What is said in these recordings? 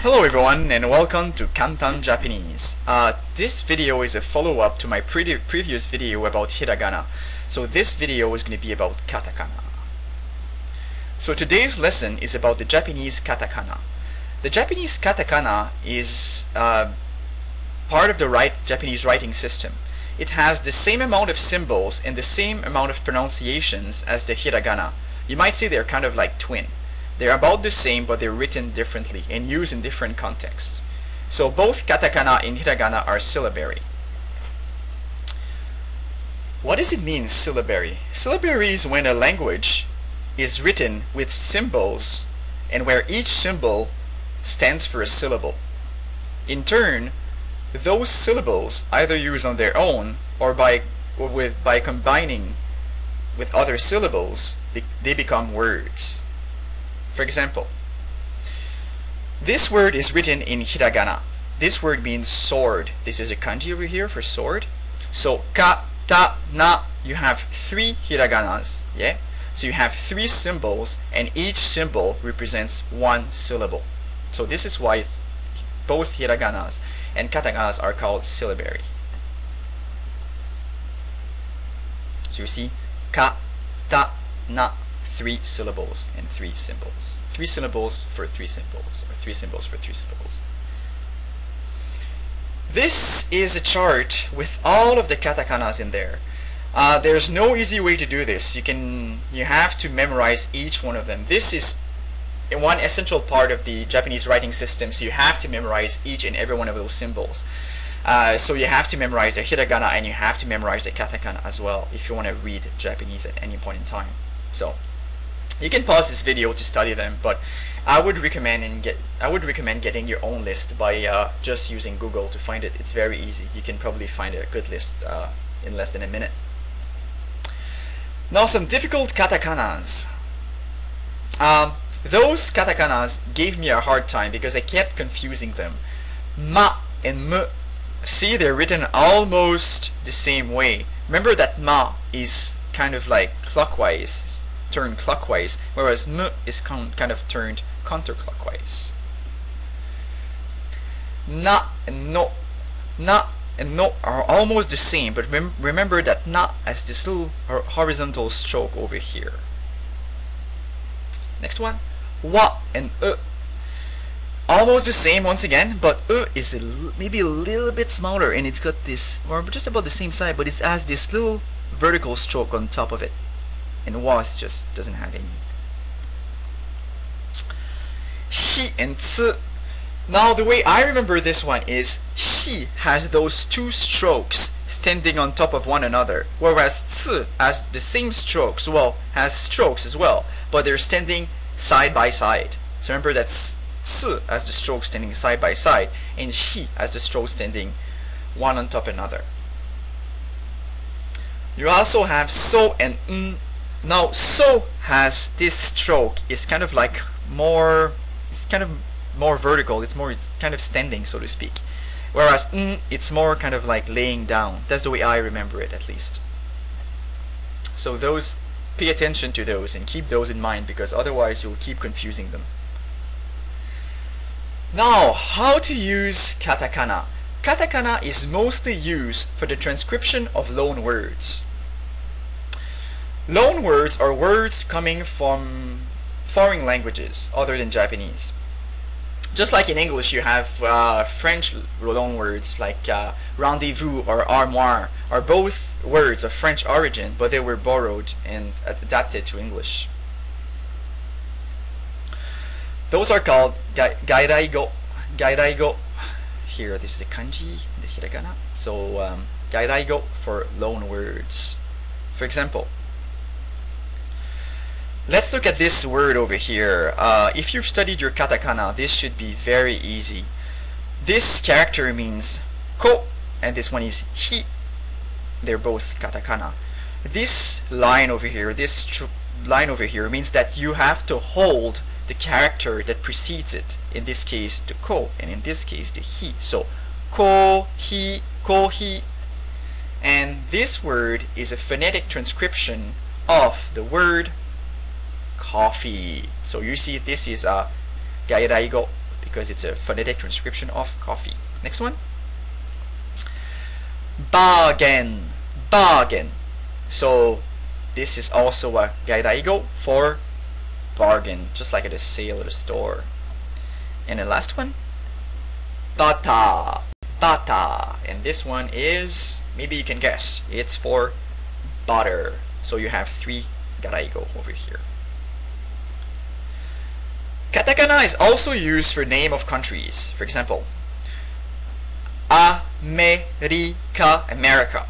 Hello everyone and welcome to Kantan Japanese. This video is a follow-up to my previous video about hiragana. So this video is going to be about katakana. So today's lesson is about the Japanese katakana. The Japanese katakana is part of the Japanese writing system. It has the same amount of symbols and the same amount of pronunciations as the hiragana. You might say they're kind of like twin. They're about the same, but they're written differently and used in different contexts. So both katakana and hiragana are syllabary. What does it mean, syllabary? Syllabary is when a language is written with symbols and where each symbol stands for a syllable. In turn, those syllables either used on their own or by combining with other syllables, they become words. For example, this word is written in hiragana. This word means sword. This is a kanji over here for sword. So katana, you have three hiraganas, yeah? So you have three symbols and each symbol represents one syllable. So this is why both hiraganas and katakanas are called syllabary. So you see, katana, three syllables and three symbols. Three syllables for three symbols, or three symbols for three syllables. This is a chart with all of the katakanas in there. There's no easy way to do this. You have to memorize each one of them. This is one essential part of the Japanese writing system, so you have to memorize each and every one of those symbols. So you have to memorize the hiragana and you have to memorize the katakana as well if you want to read Japanese at any point in time. So you can pause this video to study them, but I would recommend getting your own list by just using Google to find it. It's very easy. You can probably find a good list in less than a minute. Now some difficult katakanas. Those katakanas gave me a hard time because I kept confusing them. Ma and m, see, they're written almost the same way. Remember that ma is kind of like clockwise, turned clockwise, whereas m is kind of turned counterclockwise. Na and no are almost the same, but remember that na has this little horizontal stroke over here. Next one, wa and almost the same once again, but is maybe a little bit smaller, and it's got this, or just about the same size, but it has this little vertical stroke on top of it. And was just doesn't have any. Shi and tsu. Now the way I remember this one is shi has those two strokes standing on top of one another, whereas tsu has the same strokes, well, has strokes as well, but they're standing side by side. So remember that tsu has the strokes standing side by side, and shi has the strokes standing one on top of another. You also have so and n. Now so has this stroke is kind of like more, it's kind of more vertical, it's kind of standing, so to speak, whereas n, it's more kind of like laying down. That's the way I remember it, at least. So those, pay attention to those and keep those in mind, because otherwise you'll keep confusing them. Now, how to use katakana. Katakana is mostly used for the transcription of loan words. Loan words are words coming from foreign languages other than Japanese. Just like in English you have French loan words like rendezvous or armoire are both words of French origin, but they were borrowed and adapted to English. Those are called gairaigo. Gairaigo. Here, this is the kanji, the hiragana. So gairaigo for loan words. For example, let's look at this word over here. If you've studied your katakana, this should be very easy. This character means ko, and this one is hi. They're both katakana. This line over here, means that you have to hold the character that precedes it. In this case, the ko, and in this case, the hi. So ko hi. And this word is a phonetic transcription of the word coffee. So you see, this is a gairaigo because it's a phonetic transcription of coffee. Next one. Bargain. Bargain. So this is also a gairaigo for bargain, just like at a sale at a store. And the last one. Bata. Bata. And this one is, maybe you can guess, it's for butter. So you have 3 gairaigo over here. Katakana is also used for name of countries. For example, America, America.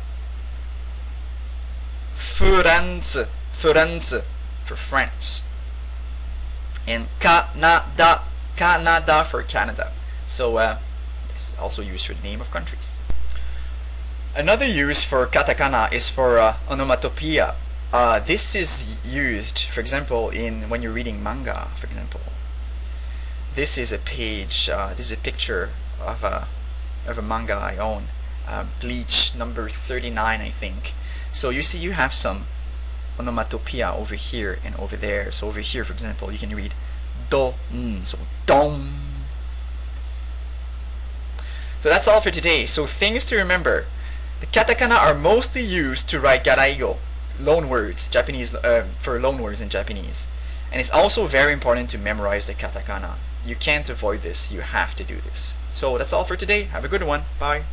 France, France for France. And Canada, Canada for Canada. So this is also used for the name of countries. Another use for katakana is for onomatopoeia. This is used, for example, in when you're reading manga, for example. This is a page, this is a picture of a manga I own, Bleach number 39, I think. So you see you have some onomatopoeia over here and over there. So over here, for example, you can read do, so dom. So that's all for today. So things to remember. The katakana are mostly used to write gairaigo, loan words, Japanese, for loan words in Japanese. And it's also very important to memorize the katakana. You can't avoid this. You have to do this. So that's all for today. Have a good one. Bye.